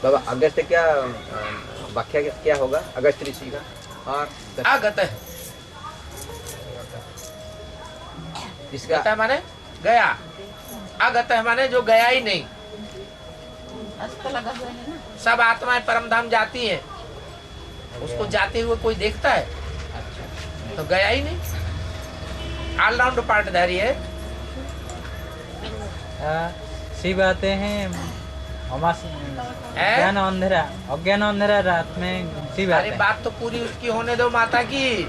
बाबा अगस्त क्या व्याख्या क्या होगा अगस्त ऋषि का? और आगत है, इसका गत है माने गया, आगत है माने जो गया ही नहीं। सब आत्माएं परम धाम जाती हैं, उसको जाते हुए कोई देखता है? तो गया ही नहीं, ऑलराउंड पार्टधारी है। शिव आते हैं अज्ञान अंधेरा रात में शिव आते अरे हैं। बात तो पूरी उसकी होने दो माता की।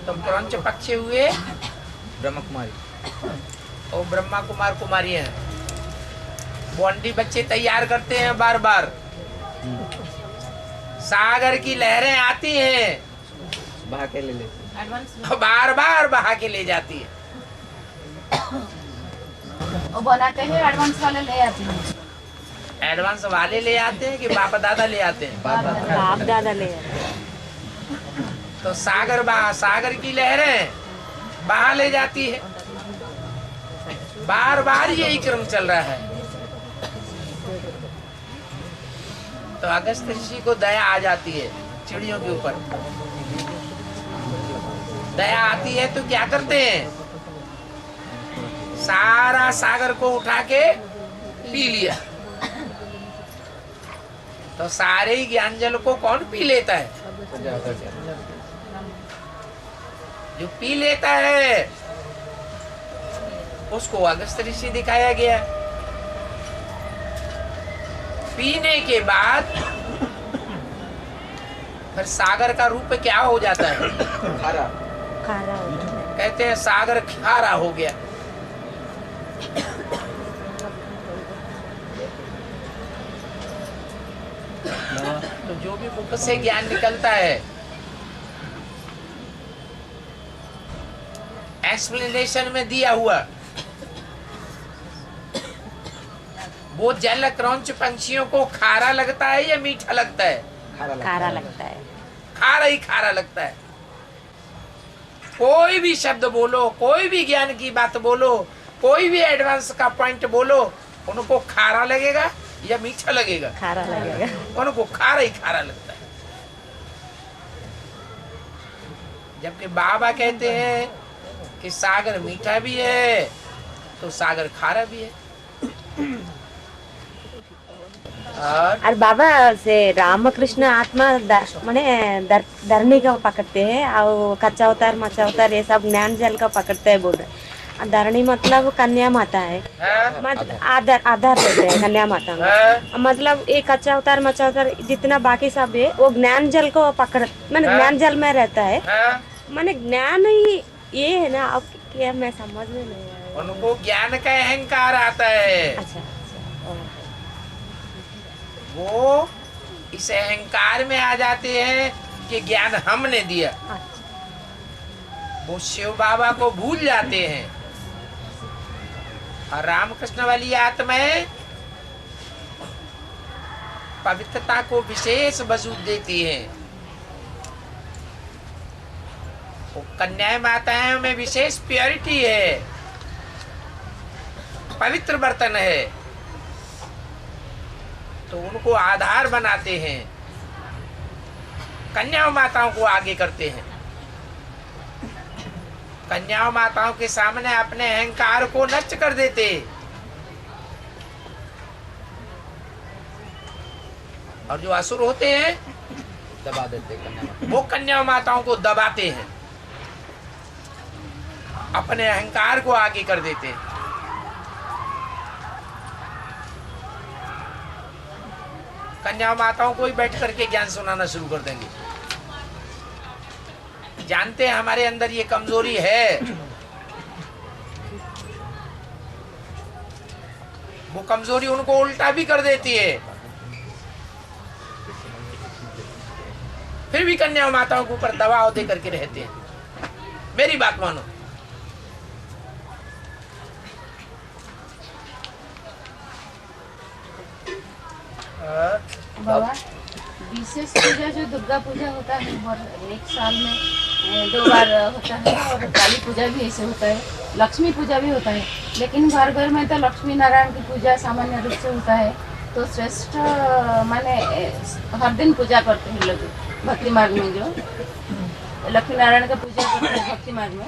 तो क्रंच पक्षी हुए ब्रह्म कुमारी और ब्रह्मा कुमार कुमारी हैं, बॉन्डी बच्चे तैयार करते हैं बार बार। सागर की लहरें आती हैं, बहा के ले लेते बार बार बहा के ले जाती है। वो बनाते हैं, एडवांस वाले ले आते हैं। एडवांस वाले ले आते हैं कि बाप दादा ले आते हैं? बाप दादा ले आते हैं। तो सागर की लहरें बहा ले जाती है, बार बार यही क्रम चल रहा है। तो अगस्त ऋषि को दया आ जाती है चिड़ियों के ऊपर। दया आती है तो क्या करते हैं? सारा सागर को उठा के पी लिया। तो सारे ही ज्ञान जल को कौन पी लेता है? जो पी लेता है उसको अगस्त ऋषि दिखाया गया। पीने के बाद फिर सागर का रूप क्या हो जाता है? खारा कहते हैं सागर खारा हो गया। तो जो भी मुख से ज्ञान निकलता है, एक्सप्लेनेशन में दिया हुआ, वो जल क्रंच पंछियों को खारा लगता है या मीठा लगता है? खारा लगता है। खारा ही खारा लगता है। कोई भी शब्द बोलो, कोई भी ज्ञान की बात बोलो, कोई भी एडवांस का पॉइंट बोलो, उनको खारा लगेगा या मीठा लगेगा? खारा लगेगा। उनको खारा ही खारा लगता है। जबकि बाबा कहते हैं कि सागर मीठा भी है तो सागर खारा भी है। और बाबा से रामकृष्ण आत्मा माने धरनी का पकड़ते हैं और कच्चा अवतार मचा अवतार ये सब ज्ञान जल का पकड़ते हैं बोल रहे। धरनी मतलब कन्या माता है, मतलब आधार देते हैं कन्या माता में। मतलब ये कच्चा अवतार मचा अवतार जितना बाकी सब है वो ज्ञान जल को पकड़ माने ज्ञान जल में रहता है। माने ज्ञान ही ये है ना। अब क्या मैं समझ में नहीं आया। उनको ज्ञान का अहंकार आता है। अच्छा वो इस अहंकार में आ जाते हैं कि ज्ञान हमने दिया। वो शिव बाबा को भूल जाते हैं। और रामकृष्ण वाली आत्माएं पवित्रता को विशेष वजूद देती हैं। वो कन्या माताओं में विशेष प्योरिटी है, पवित्र बर्तन है, तो उनको आधार बनाते हैं, कन्या माताओं को आगे करते हैं। कन्या माताओं के सामने अपने अहंकार को नष्ट कर देते और जो असुर होते हैं दबा देते कन्या वो कन्या माताओं को दबाते हैं, अपने अहंकार को आगे कर देते हैं। कन्या माताओं को ही बैठ करके ज्ञान सुनाना शुरू कर देंगे। जानते हैं हमारे अंदर ये कमजोरी है, वो कमजोरी उनको उल्टा भी कर देती है। फिर भी कन्या माताओं के ऊपर दबाव दे करके रहते हैं। मेरी बात मानो। बाबा विशेष पूजा जो दुर्गा पूजा होता है वो एक साल में 2 बार होता है, और काली पूजा भी ऐसे होता है, लक्ष्मी पूजा भी होता है। लेकिन घर घर में तो लक्ष्मी नारायण की पूजा सामान्य रूप से होता है। तो श्रेष्ठ माने हर दिन पूजा करते हैं लोग भक्ति मार्ग में, जो लक्ष्मी नारायण का पूजा करते हैं भक्ति मार्ग में।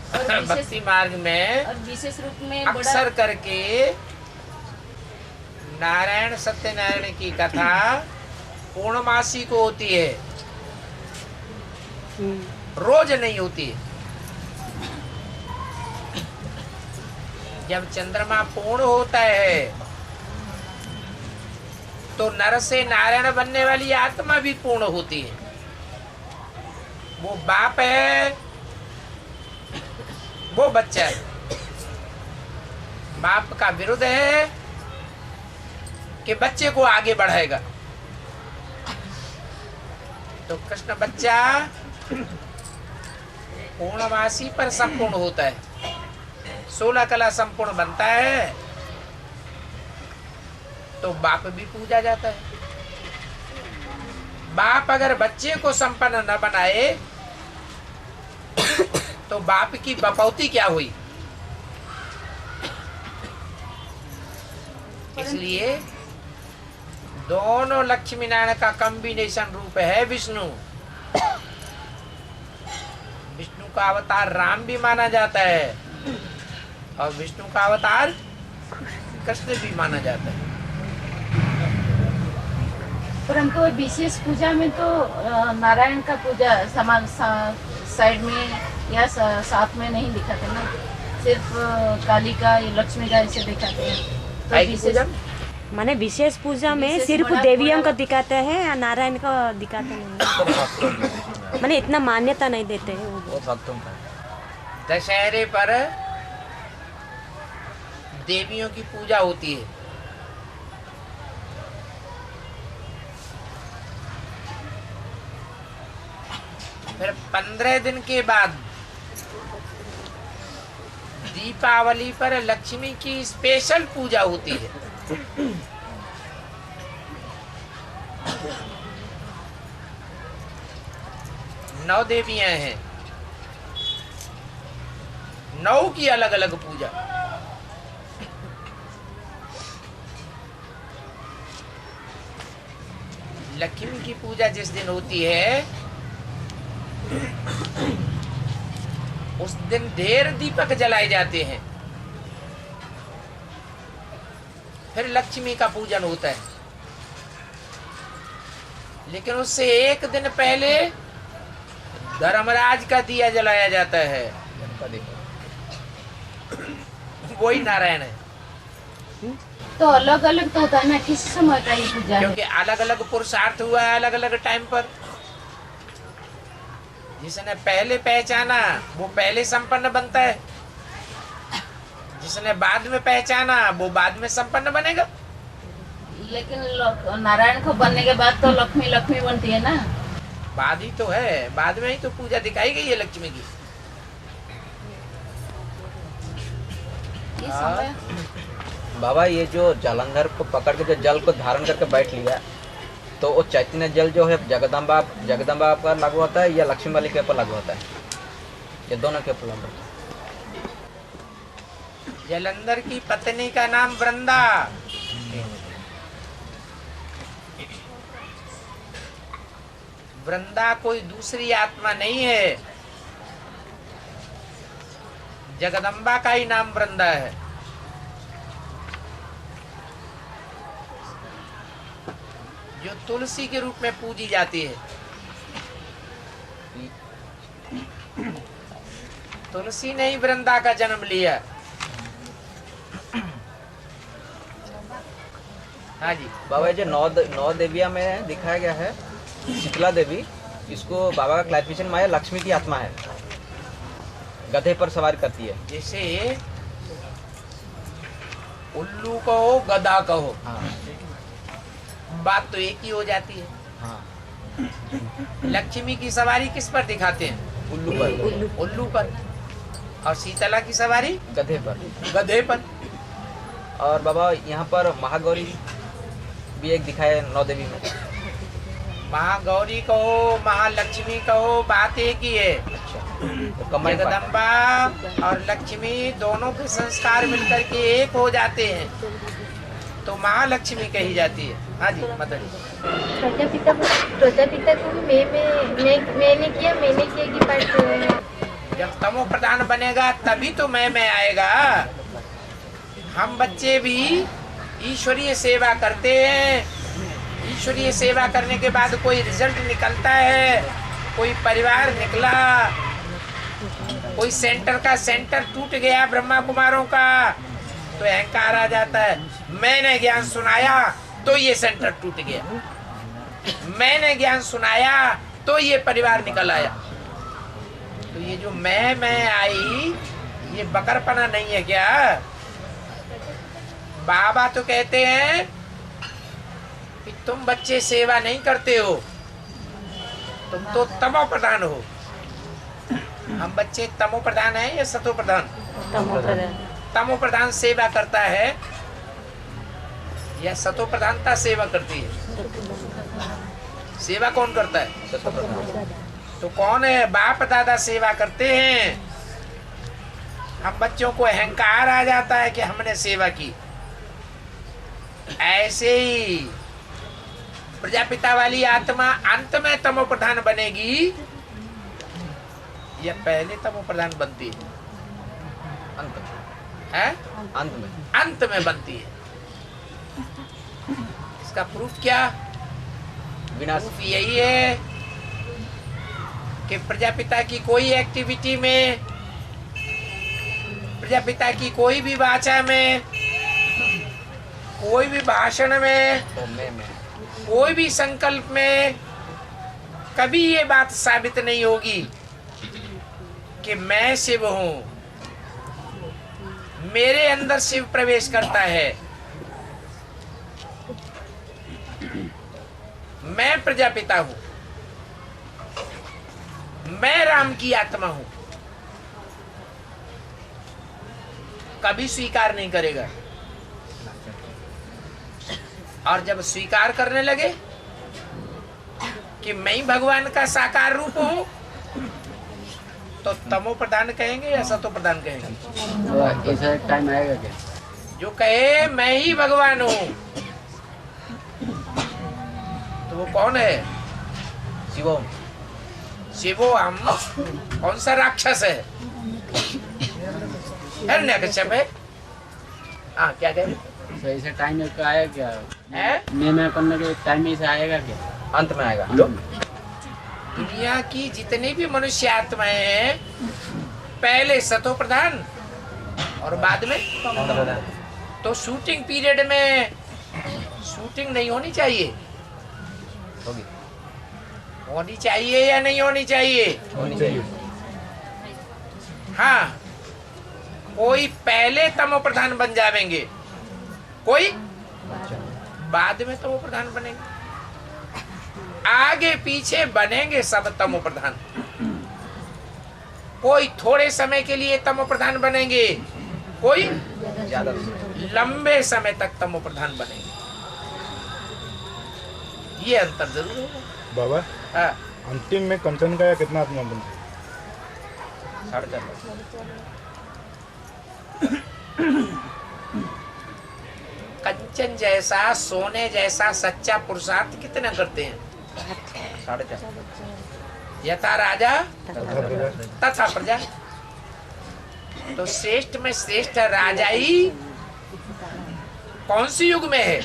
और भक्ति मार्ग में और विशेष रूप में अक्सर करके नारायण सत्यनारायण की कथा पूर्णमासी को होती है, रोज नहीं होती है। जब चंद्रमा पूर्ण होता है तो नर से नारायण बनने वाली आत्मा भी पूर्ण होती है। वो बाप है, वो बच्चा है। बाप का विरुद्ध है कि बच्चे को आगे बढ़ाएगा। तो कृष्ण बच्चा पूर्णवासी पर संपूर्ण होता है, 16 कला संपूर्ण बनता है, तो बाप भी पूजा जाता है। बाप अगर बच्चे को संपन्न न बनाए तो बाप की बपौती क्या हुई? इसलिए दोनों लक्ष्मी नारायण का कॉम्बिनेशन रूप है विष्णु। विष्णु का अवतार राम भी माना जाता है और विष्णु का अवतार कृष्ण भी माना जाता है। परंतु विशेष पूजा में तो नारायण का पूजा समान साइड में या साथ में नहीं दिखाते ना, सिर्फ काली का या लक्ष्मी का ऐसे दिखाते हैं। तो विशेष माने विशेष पूजा में सिर्फ देवियों को दिखाते हैं या नारायण को दिखाते नहीं, माने इतना मान्यता नहीं देते हैं वो भक्तों का। दशहरे पर देवियों की पूजा होती है। फिर 15 दिन के बाद दीपावली पर लक्ष्मी की स्पेशल पूजा होती है। नौ देवियां हैं, 9 की अलग अलग पूजा। लक्ष्मी की पूजा जिस दिन होती है उस दिन ढेर दीपक जलाए जाते हैं। फिर लक्ष्मी का पूजन होता है। लेकिन उससे एक दिन पहले धर्मराज का दिया जलाया जाता है, वही नारायण है। तो अलग अलग तो होता है ना, किस समय का ये पूजा है? क्योंकि अलग अलग पुरुषार्थ हुआ है अलग अलग टाइम पर। जिसने पहले पहचाना वो पहले संपन्न बनता है, जिसने बाद में पहचाना वो बाद में संपन्न बनेगा। लेकिन नारायण को बनने के बाद तो लक्ष्मी लक्ष्मी बनती है ना। बाद ही तो है, बाद में ही तो पूजा दिखाई गई है लक्ष्मी की। ये समय बाबा ये जो जलंधर को पकड़ के जो जल को धारण करके बैठ लिया, तो वो चैतन्य जल जो है जगदम्बा पर लागू होता है या लक्ष्मी वाली के ऊपर लागू होता है? ये दोनों के ऊपर लागू होता है। जलंधर की पत्नी का नाम वृंदा। वृंदा कोई दूसरी आत्मा नहीं है, जगदम्बा का ही नाम वृंदा है। जो तुलसी के रूप में पूजी जाती है। तुलसी ने ही वृंदा का जन्म लिया। हाँ जी बाबा जो नौ देविया में दिखाया गया है, शीतला देवी, इसको बाबा का क्लैरिफिकेशन माया लक्ष्मी की आत्मा है, गधे पर सवार करती है। जैसे उल्लू कहो गधा कहो, हाँ बात तो एक ही हो जाती है। हाँ। लक्ष्मी की सवारी किस पर दिखाते हैं? उल्लू पर। और शीतला की सवारी गधे पर। गधे पर। और बाबा यहाँ पर महागौरी भी एक दिखाया है 9 देवी में। महागौरी कहो महालक्ष्मी कहो, बात एक ही है। अच्छा, तो कमाई पाठ है। जगदम्बा और लक्ष्मी दोनों के संस्कार मिलकर के एक हो जाते हैं तो महालक्ष्मी कही जाती है। हाँ जी मदन प्रजापिता को भी मैंने किया की पाठ। जब तमो प्रधान बनेगा तभी तो मैं आएगा। हम बच्चे भी ईश्वरीय सेवा करते हैं, ईश्वरीय सेवा करने के बाद कोई रिजल्ट निकलता है, कोई परिवार निकला, कोई सेंटर का सेंटर टूट गया ब्रह्मा कुमारों का, तो अहंकार आ जाता है। मैंने ज्ञान सुनाया तो ये सेंटर टूट गया, मैंने ज्ञान सुनाया तो ये परिवार निकल आया। तो ये जो मैं आई, ये बकरपना नहीं है क्या? बाबा तो कहते हैं कि तुम बच्चे सेवा नहीं करते हो, तुम तो तमो प्रधान हो। हम बच्चे तमो प्रधान हैं या सतो प्रधान? तमो प्रधान सेवा करता है या सतो प्रधानता सेवा करती है? सेवा कौन करता है? तो कौन है? बाप दादा सेवा करते हैं। हम बच्चों को अहंकार आ जाता है कि हमने सेवा की। ऐसे ही प्रजापिता वाली आत्मा अंत में तमो प्रधान बनेगी या पहले तमो प्रधान बनती है? अंत में। है? अंत में बनती है। इसका प्रूफ क्या? विनाश। प्रूफ यही है कि प्रजापिता की कोई एक्टिविटी में, प्रजापिता की कोई भी वाचा में, कोई भी भाषण में, तो मैं कोई भी संकल्प में कभी ये बात साबित नहीं होगी कि मैं शिव हूं, मेरे अंदर शिव प्रवेश करता है, मैं प्रजापिता हूं, मैं राम की आत्मा हूं। कभी स्वीकार नहीं करेगा। और जब स्वीकार करने लगे कि मैं ही भगवान का साकार रूप हूं, तो तमो प्रधान कहेंगे या सतो प्रधान कहेंगे? तो ऐसा टाइम आएगा क्या? जो कहे मैं ही भगवान हूं तो वो कौन है? शिवम। शिवो हम कौन सा राक्षस है? हिरण्यकश्यप है। हाँ क्या कहे? तो ऐसा टाइम आएगा क्या? है? मैं करने के टाइम में ऐसा आएगा क्या? अंत में आएगा। दुनिया की जितनी भी मनुष्य आत्माएं हैं, पहले सतो प्रधान और बाद में। तो शूटिंग पीरियड में शूटिंग नहीं होनी चाहिए? होगी। होनी चाहिए या नहीं होनी चाहिए? होनी चाहिए। हाँ, कोई पहले तमो प्रधान बन जाएंगे, कोई बाद में तमो प्रधान बनेंगे, आगे पीछे बनेंगे सब तमो प्रधान। कोई थोड़े समय के लिए तमो प्रधान बनेंगे, कोई ज्यादा। लंबे समय तक तमो प्रधान बनेंगे। ये अंतर जरूर होगा। बाबा, हाँ, अंतिम में कंचन का या कितना आत्मा बनता है? 4.5। कंचन जैसा, सोने जैसा सच्चा पुरुषार्थ कितना करते हैं? 4.5। यथा राजा तथा प्रजा। तो श्रेष्ठ में श्रेष्ठ राजा ही कौन सी युग में है?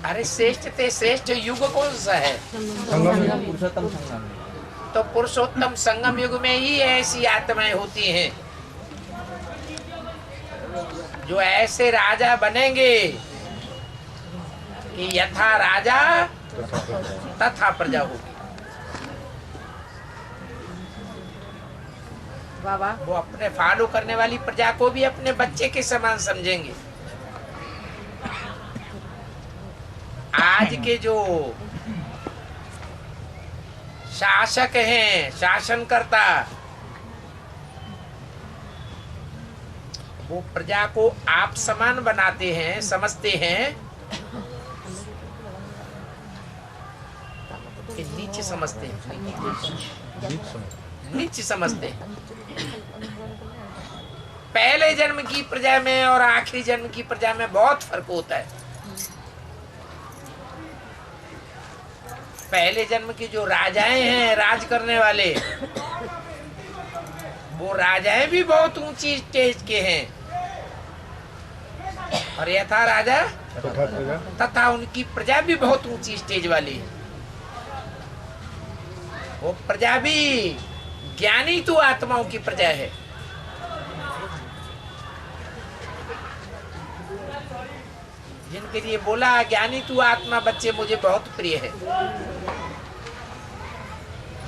अरे श्रेष्ठ ते श्रेष्ठ युग कौन सा है? पुरुषोत्तम संगम। तो पुरुषोत्तम संगम युग में ही ऐसी आत्माएं होती हैं जो ऐसे राजा बनेंगे कि यथा राजा तथा प्रजा होगी। वो अपने फॉलो करने वाली प्रजा को भी अपने बच्चे के समान समझेंगे। आज के जो शासक हैं, शासनकर्ता, वो प्रजा को आप समान बनाते हैं, समझते हैं कि नीचे समझते हैं, नीचे समझते हैं। पहले जन्म की प्रजा में और आखिरी जन्म की प्रजा में बहुत फर्क होता है। पहले जन्म की जो राजाएं हैं, राज करने वाले, वो राजाएं भी बहुत ऊंची स्टेज के हैं, और यथा राजा तथा उनकी प्रजा भी बहुत ऊंची स्टेज वाली है। वो प्रजा भी ज्ञानी तो आत्माओं की प्रजा है। जिनके लिए बोला ज्ञानी तू आत्मा बच्चे मुझे बहुत प्रिय है।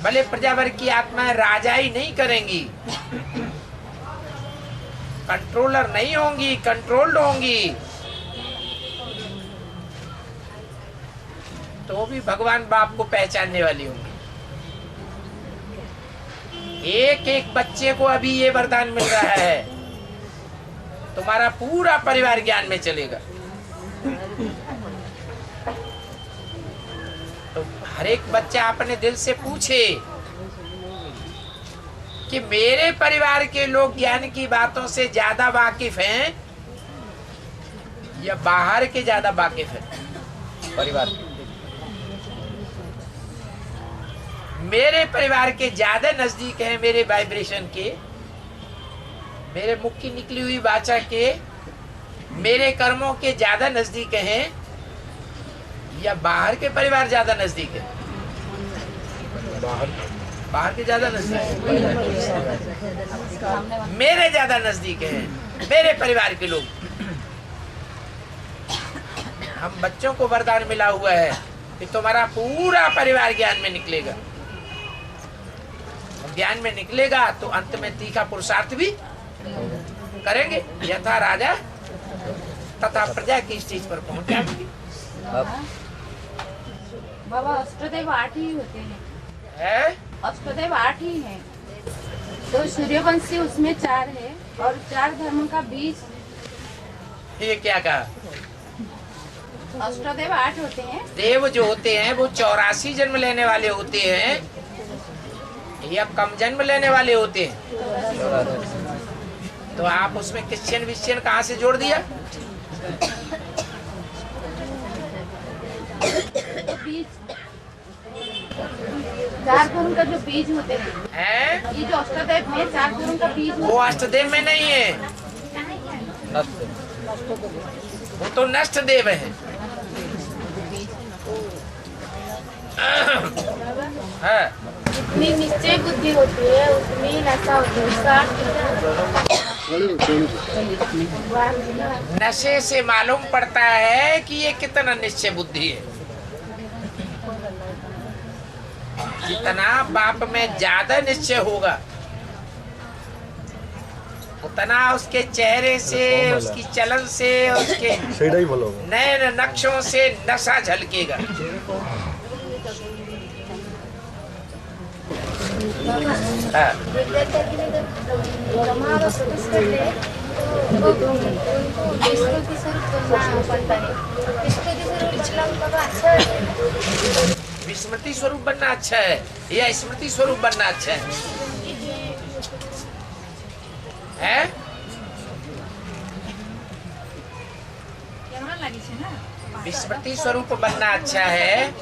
भले प्रजा वर्ग की आत्माएं राजाई नहीं करेंगी, कंट्रोलर नहीं होंगी, कंट्रोल्ड होंगी, तो भी भगवान बाप को पहचानने वाली होंगी। एक एक बच्चे को अभी ये वरदान मिल रहा है, तुम्हारा पूरा परिवार ज्ञान में चलेगा। तो हर एक बच्चा अपने दिल से पूछे कि मेरे परिवार के लोग ज्ञान की बातों से ज्यादा वाकिफ हैं या बाहर के ज्यादा वाकिफ हैं? परिवार मेरे परिवार के ज्यादा नजदीक हैं, मेरे वाइब्रेशन के, मेरे मुख की निकली हुई वाचा के, मेरे कर्मों के ज्यादा नजदीक हैं या बाहर के परिवार ज्यादा नजदीक है? बाहर के ज्यादा नजदीक है। मेरे ज्यादा नजदीक है, मेरे परिवार के लोग। हम बच्चों को वरदान मिला हुआ है कि तुम्हारा पूरा परिवार ज्ञान में निकलेगा। ज्ञान में निकलेगा तो अंत में तीखा पुरुषार्थ भी करेंगे, यथा राजा तथा प्रजा की स्टेज पर पहुंच जाएंगे। बाबा अष्टदेव 8 ही होते हैं, है? अष्टदेव 8 ही हैं। तो सूर्यवंशी उसमें 4 है और 4 धर्म का बीज। ये क्या कहा? अष्टदेव 8 होते हैं। देव जो होते हैं वो 84 जन्म लेने वाले होते हैं या कम जन्म लेने वाले होते हैं? तो आप उसमें क्रिश्चियन विश्चियन कहाँ से जोड़ दिया? बीज 4 धर्म का जो बीज होते हैं, ये जो अष्टदेव में 4 धर्म का बीज वो अष्टदेव में नहीं है, वो तो नष्ट देव है। जितनी निश्चय बुद्धि होती है उतनी नशा होती है, उसका नशे से मालूम पड़ता है कि ये कितना निश्चय बुद्धि है। जितना बाप में ज्यादा निश्चय होगा उतना उसके चेहरे से, उसकी चलन से, उसके नए नक्शों से नशा झलकेगा। विस्मृति स्वरूप बनना अच्छा है या स्मृति स्वरूप बनना अच्छा है? विस्मृति स्वरूप बनना अच्छा है?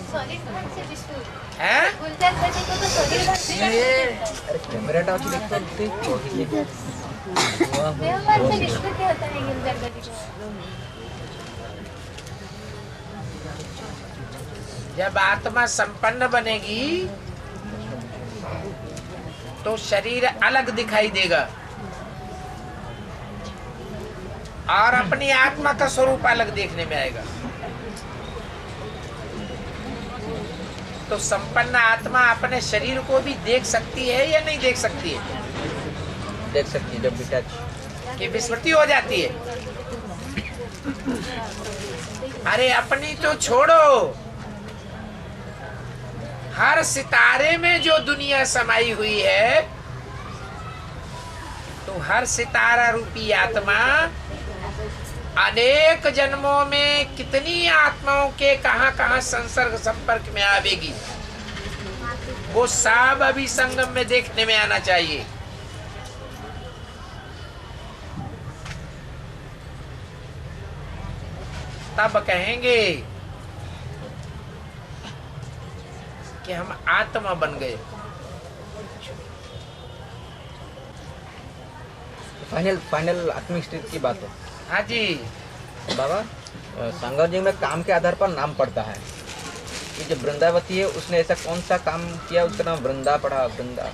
जब आत्मा संपन्न बनेगी तो शरीर अलग दिखाई देगा और अपनी आत्मा का स्वरूप अलग देखने में आएगा। तो संपन्न आत्मा अपने शरीर को भी देख सकती है या नहीं देख सकती है? देख सकती है, जब डिटैच कि विस्मृति हो जाती है। अरे अपनी तो छोड़ो, हर सितारे में जो दुनिया समाई हुई है तो तो हर सितारा रूपी आत्मा अनेक जन्मों में कितनी आत्माओं के कहां संसर्ग संपर्क में आवेगी, वो सब अभी संगम में देखने में आना चाहिए। तब कहेंगे कि हम आत्मा बन गए। फाइनल आत्मिक स्थिति की बात है। हाँ जी बाबा, संगम जी में काम के आधार पर नाम पड़ता है। ये जो वृंदावती है उसने ऐसा कौन सा काम किया, उसका नाम वृंदा पड़ा? वृंदा,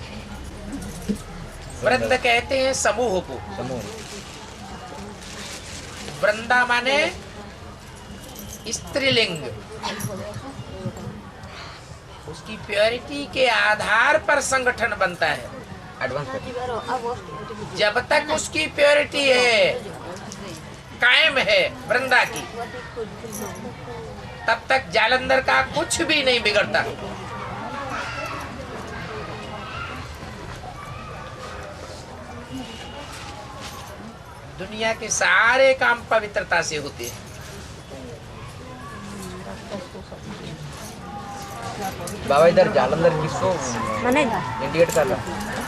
वृंद कहते हैं समूह को। समूह। वृंदा माने स्त्रीलिंग। उसकी प्योरिटी के आधार पर संगठन बनता है। एडवांस कर। जब तक उसकी प्योरिटी है, कायम है वृंदा की, तब तक जालंधर का कुछ भी नहीं बिगड़ता। दुनिया के सारे काम पवित्रता से होते हैं। बाबा, इधर जालंधर किसको माने इंडिकेट कर रहा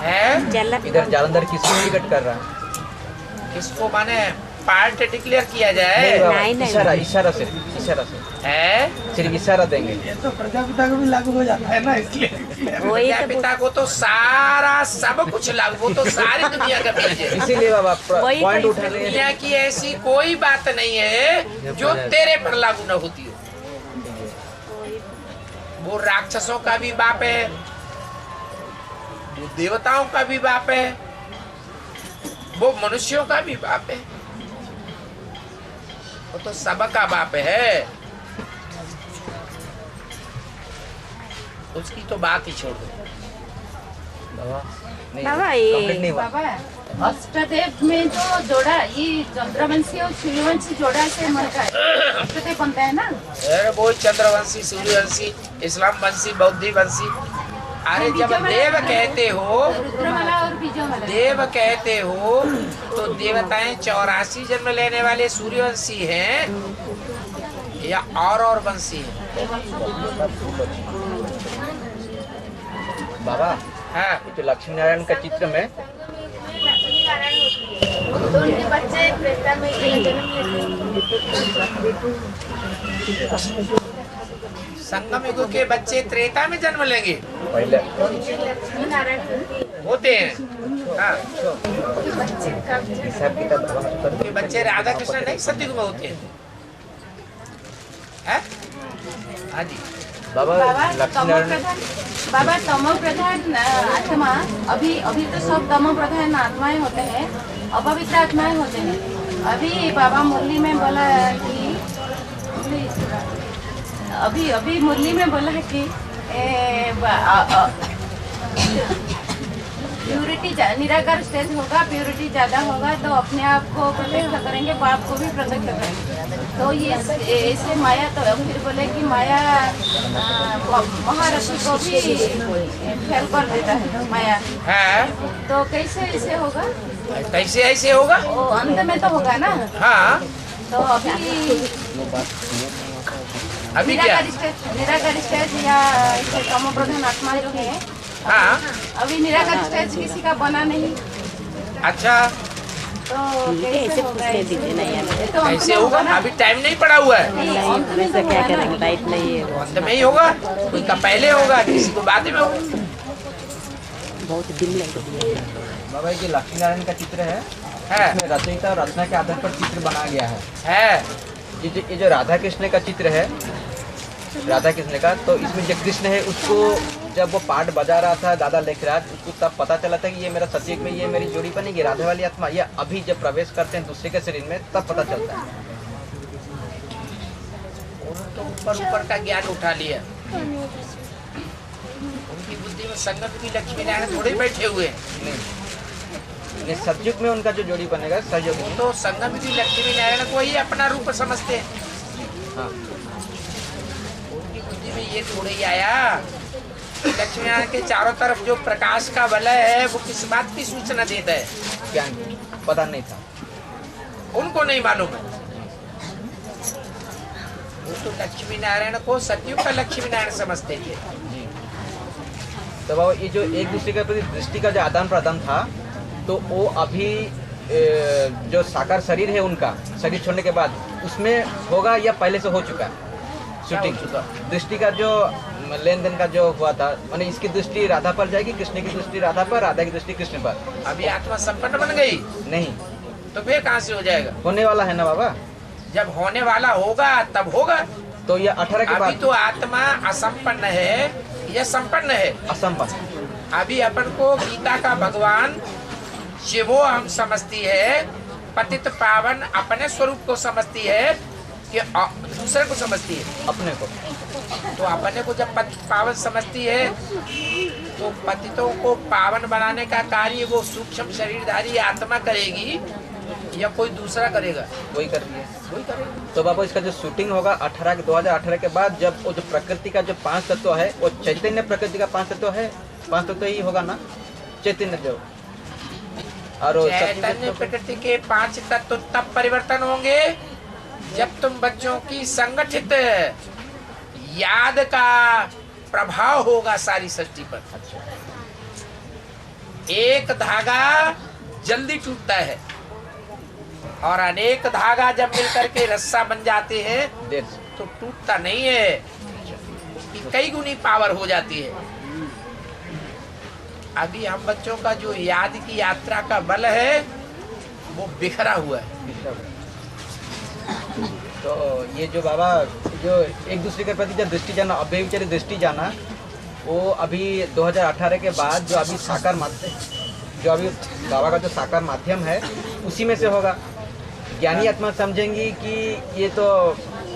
है? जल इधर जालंधर किसको इंडिकेट कर रहा है? किसको माने पार्ट डिक्लेयर किया जाए? नहीं बाबा, नहीं। इशारा इशारा से है सिर्फ इशारा देंगे। तो प्रजापिता को भी लागू हो जाता है ना, इसलिए वही तो प्रजापिता को तो सारा सब कुछ लागू, वो तो सारी दुनिया का बीज है। इसीलिए बाबा वही पॉइंट तो उठा रहे दुनिया की ऐसी कोई बात नहीं है जो तेरे पर लागू न होती हो। वो राक्षसों का भी बाप है, वो देवताओं का भी बाप है, वो मनुष्यों का भी बाप है, वो तो सबका बाप है। उसकी तो बात ही छोड़ दो। बाबा, ये कंप्लीट नहीं हुआ। बाबा, अष्टदेव में जो जोड़ा, ये चंद्रवंशी और सूर्यवंशी जोड़ा से मरता है, अष्टदेव बनता है ना। अरे वो चंद्रवंशी, सूर्यवंशी, इस्लाम वंशी, बौद्धि वंशी। अरे जब देव कहते हो, रुद्रमाला और बीजोमाला, देव कहते हो तो देवताएं 84 जन्म लेने वाले सूर्यवंशी हैं या और वंशी हैं? बाबा, हाँ, जो लक्ष्मी नारायण का चित्र में तो उनके बच्चे प्रेता में जन्म लेते। संगम युग के बच्चे त्रेता में जन्म लेंगे, पहले लक्ष्मी नारायण होते हैं। हाँ, बच्चे का हिसाब किताब थोड़ा उनके बच्चे राधा कृष्ण नहीं सतयुग में होते हैं। हैं? हाँ जी। बाबा, बाबा लक्ष्मी तमो नारायण प्रधान, बाबा तमो प्रधान आत्मा, अभी अभी तो सब तमो प्रधान आत्माएं होते हैं, अपवित्र आत्माएं होते हैं। अभी बाबा मुरली में बोला कि अभी मुरली में बोला है कि प्यूरिटी निराकार स्टेज होगा, प्यूरिटी ज्यादा होगा तो अपने आप को प्रोटेक्ट करेंगे, बाप को भी प्रोटेक्ट करेंगे। तो ये ऐसे माया, तो फिर बोले कि माया महारथी को भी फेल कर देता है माया। हाँ, तो कैसे ऐसे होगा? कैसे ऐसे होगा? वो अंत में तो होगा ना। हाँ, तो अभी क्या? निराकार स्टेज या ऐसे तमो प्रधान आत्मा जो है, हाँ, अभी निराकार स्टेज किसी का बना नहीं। अच्छा, तो कैसे होगा? ये तो अंत कैसे में होगा? ना। अभी टाइम नहीं पड़ा हुआ है, नहीं, अंत में तो क्या होगा ना। करेंगे, लाइट नहीं है, अंत में ही होगा। कोई का पहले होगा, किसी को बाद में होगा। बहुत डिम लग रही है। बाबा, ये लक्ष्मी नारायण का चित्र है, है, इसमें रचयिता और रचना के आधार पर चित्र बनाया गया है। है। ये जो राधा कृष्ण का चित्र है, राधा कृष्ण का, तो इसमें जो कृष्ण है उसको जब वो पाठ बजा रहा था दादा लेखराज, उसको तब पता चला था कि ये मेरा सतयुग में ये मेरी जोड़ी बनेगी राधा वाली आत्मा। ये अभी जब प्रवेश करते हैं दूसरे के शरीर में तब पता चलता है। उन्होंने तो ऊपर का ज्ञान उठा लिया। उनकी बुद्धि में संगम की लक्ष्मी नारायण थोड़े बैठे हुए हैं। नहीं, सतयुग में उनका जो जोड़ी बनेगा सहयोग वो तो संगम की लक्ष्मी नारायण को ही अपना रूप समझते हैं। हाँ, उनकी बुद्धि में ये थोड़ा ही आया लक्ष्मी नारायण के चारों तरफ जो प्रकाश का वलय है वो किस बात की सूचना देता है? ज्ञान पता नहीं था, उनको नहीं मालूम है। वो तो लक्ष्मी नारायण को सतयुग का लक्ष्मी नारायण समझते थे। तो बाबा ये जो एक दूसरे के प्रति दृष्टि का जो आदान प्रदान था, तो वो अभी जो साकार शरीर है उनका, शरीर छोड़ने के बाद उसमें होगा या पहले से हो चुका है शूटिंग? दृष्टि का जो लेन देन का जो हुआ था, माने इसकी दृष्टि राधा पर जाएगी, कृष्ण की दृष्टि राधा पर, राधा की दृष्टि कृष्ण पर। अभी आत्मा संपन्न बन गई नहीं तो फिर कहाँ से हो जाएगा? होने वाला है ना बाबा। जब होने वाला होगा तब होगा। तो ये 18 के अभी बाद तो आत्मा असंपन्न है, यह संपन्न है। असंपन्न। अभी अपन को गीता का भगवान शिवो हम समझती है, पतित पावन अपने स्वरूप को समझती है कि दूसरे को समझती है? अपने को। तो अपने को जब पतित पावन समझती है तो पतितों को पावन बनाने का कार्य वो सूक्ष्म शरीरधारी आत्मा करेगी या कोई दूसरा करेगा? वही कर रही है। वही करेगा। तो बाबा इसका जो शूटिंग होगा 2018 के बाद, जब वो जो प्रकृति का जो 5 तत्व है, वो चैतन्य प्रकृति का 5 तत्व है, 5 तत्व ही होगा ना चैतन्य जो, और चैतन्य प्रकृति के 5 तत्व तब परिवर्तन होंगे जब तुम बच्चों की संगठित याद का प्रभाव होगा सारी सृष्टि पर। अच्छा। एक धागा जल्दी टूटता है और अनेक धागा जब मिलकर के रस्सा बन जाते हैं तो टूटता नहीं है, कि कई गुनी पावर हो जाती है। अभी हम बच्चों का जो याद की यात्रा का बल है वो बिखरा हुआ है। तो ये जो बाबा जो एक दूसरे के प्रति जो दृष्टि जाना, अभी बेचारी दृष्टि जाना, वो अभी 2018 के बाद जो अभी साकार माध्यम, जो अभी बाबा का जो साकार माध्यम है उसी में से होगा। ज्ञानी आत्मा समझेंगी कि ये तो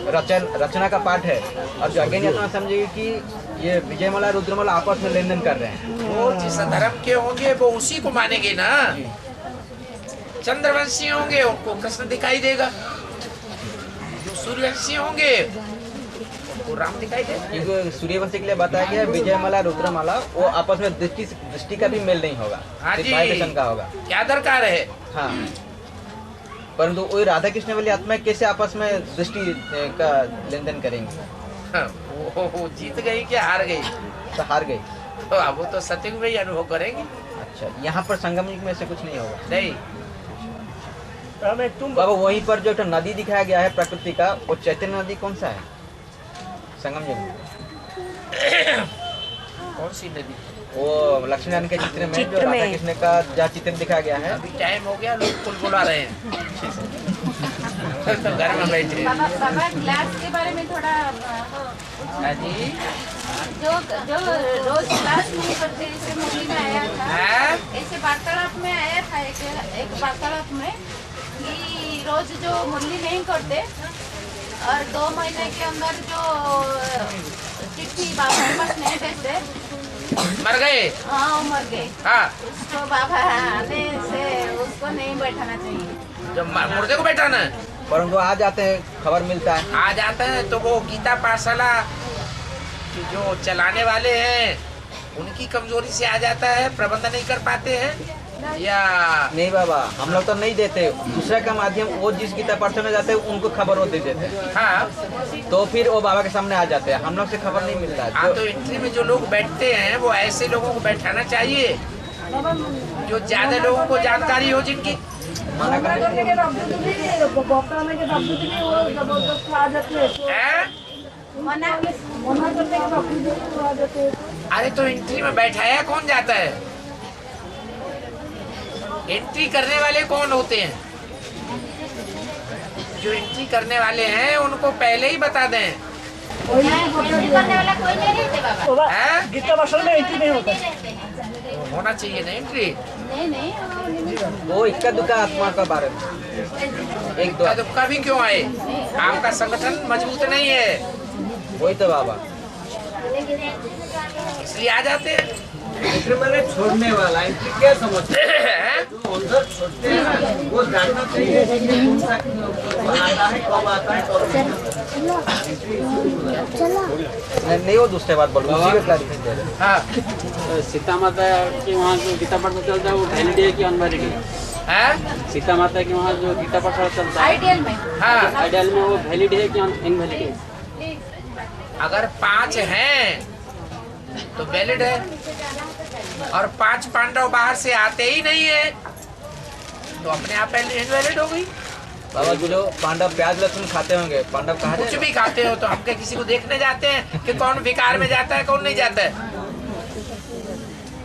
रचना का पाठ है, और जो अज्ञानी आत्मा समझेगी कि ये विजयमाला रुद्रमाला आपस में लेन देन कर रहे हैं। वो जिस धर्म के होंगे वो उसी को मानेंगे ना। चंद्रवंशी होंगे उनको कृष्ण दिखाई देगा, जो सूर्यवंशी होंगे उनको राम दिखाई देगा। क्योंकि सूर्यवंशी के लिए बताया गया विजयमाला रुद्रमाला वो आपस में दृष्टि का भी मेल नहीं होगा, वाइब्रेशन का होगा। क्या दरकार है? हाँ, परंतु वही राधा कृष्ण वाली आत्माएं कैसे आपस में दृष्टि का लेन देन करेंगी? वो जीत गई कि हार गई? तो हार गई। तो अब वो तो सतयुग में ही अनुभव करेंगे। अच्छा, यहाँ पर संगम युग में से कुछ नहीं होगा? नहीं। बाबा वहीं पर जो नदी दिखाया गया है प्रकृति का, वो चैतन्य नदी कौन सा है संगम युग में? कौन सी नदी? वो लक्ष्मी नारायण के चित्र में जो राधा कृष्ण का जहाँ चित्र दिखाया गया है। अभी टाइम हो गया, लोग कुल बुला रहे हैं तो घर में बैठे। बाबा क्लास के बारे में थोड़ा जी, जो रोज क्लास नहीं करते, जैसे मुरली में आया था, ऐसे वार्तालाप में आया था एक वार्तालाप में कि रोज जो मुरली नहीं करते और 2 महीने के अंदर जो चिट्ठी बाबा के पास नहीं भेजते, मर गए। हाँ, मर गए। हाँ, तो बाबा आने से उसको नहीं बैठाना चाहिए। जब मुर्दे को बैठाना है, परंतु आ जाते हैं, खबर मिलता है, आ जाते हैं तो वो गीता पाठशाला जो चलाने वाले हैं उनकी कमजोरी से आ जाता है, प्रबंध नहीं कर पाते हैं या नहीं? बाबा हम लोग तो नहीं देते, दूसरा का माध्यम वो जिस गीता पाठशाला में जाते हैं उनको खबर वो दे देते हैं। हाँ, तो फिर वो बाबा के सामने आ जाते हैं, हम लोग से खबर नहीं मिलता है। हाँ, तो एंट्री में जो लोग बैठते हैं वो ऐसे लोगों को बैठाना चाहिए जो ज्यादा लोगों को जानकारी हो, जिनकी मना कर अरे तो एंट्री में बैठाया कौन जाता है? एंट्री करने वाले कौन होते हैं? जो एंट्री करने वाले हैं उनको पहले ही बता दें। एंट्री करने वाला कोई नहीं रहते बाबा। गीता भाषण में एंट्री नहीं होता, होना चाहिए ना एंट्री। नहीं, वो इक्का दुक्का आत्मा का बारे में एक दो दुक्का भी क्यों आए? आपका संगठन मजबूत नहीं है, वही तो बाबा इसलिए आ जाते हैं। मैंने छोड़ने वाला एंट्री क्या समझते हैं? जो उधर छोड़ते हैं वो जानना चाहिए कि कौन सा आता है, कब आता है, कब नहीं वो दूसरे बात बोलो, उसी का क्लैरिफिकेशन दे रहे हैं। हाँ तो सीता माता के वहाँ जो गीता पाठ चलता है वो वैलिड है कि अनवैलिड है? हैं? सीता माता के वहाँ जो गीता पाठ चलता है आइडियल में हाँ आइडियल में वो वैलिड है कि इनवैलिड है? अगर 5 हैं तो वैलिड है, और 5 पांडव बाहर से आते ही नहीं है तो अपने आप इनवैलिड हो गई। बाबा जी जो पांडव प्याज लहसुन खाते होंगे, पांडव कहा कुछ भी खाते हो तो हम क्या किसी को देखने जाते हैं कि कौन विकार में जाता है कौन नहीं जाता है?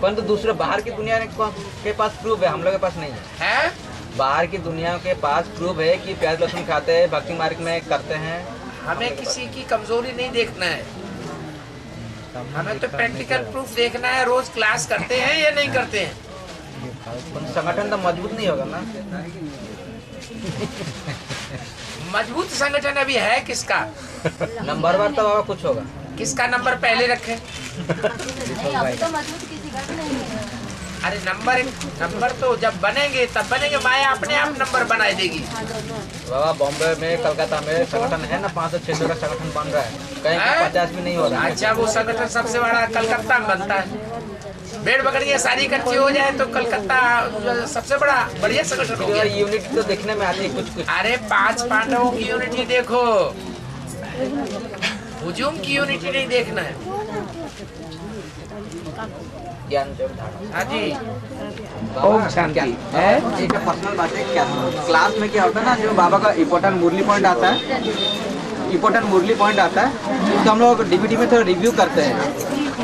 परंतु दूसरे बाहर की दुनिया के पास प्रूफ है, हम लोग के पास नहीं है। हैं? बाहर की दुनिया के पास प्रूफ है कि प्याज लहसुन खाते हैं, भक्ति मार्ग में करते हैं। हमें किसी की कमजोरी नहीं देखना है, हमें तो प्रैक्टिकल प्रूफ देखना है। रोज क्लास करते हैं या नहीं करते हैं? संगठन तो मजबूत नहीं होगा ना। मजबूत संगठन अभी है किसका? नंबर बार तो बाबा कुछ होगा। किसका नंबर पहले रखे? नहीं अभी तो मजबूत किसी का भी नहीं है। अरे नंबर तो जब बनेंगे तब बनेंगे, माया अपने आप नंबर बनाई देगी। बाबा बॉम्बे में कलकत्ता में संगठन है ना, 500-600 का संगठन बन रहा है, कहीं हैं? 50 भी नहीं हो रहा है। अच्छा वो संगठन सबसे बड़ा कलकत्ता में बनता है। भेड़ बकरियां सारी इकट्ठी हो जाए तो कलकत्ता सबसे बड़ा बढ़िया संगठन हो गया। यूनिटी तो देखने में आती है कुछ कुछ। अरे 5 पांडवों की यूनिटी देखो, हुजूम की यूनिटी नहीं देखना है। ज्ञान जो धारणा। हाँ जी ओम शांति। एक पर्सनल बात है, क्या क्लास में क्या होता है ना, जो बाबा का इम्पोर्टेंट मुरली पॉइंट आता है, तो हम लोग डीवीडी में थोड़ा रिव्यू करते हैं।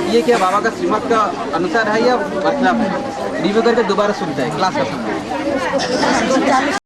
ये क्या बाबा का श्रीमत का अनुसार है या मतलब है, रिव्यू करके दोबारा सुनते हैं क्लास का।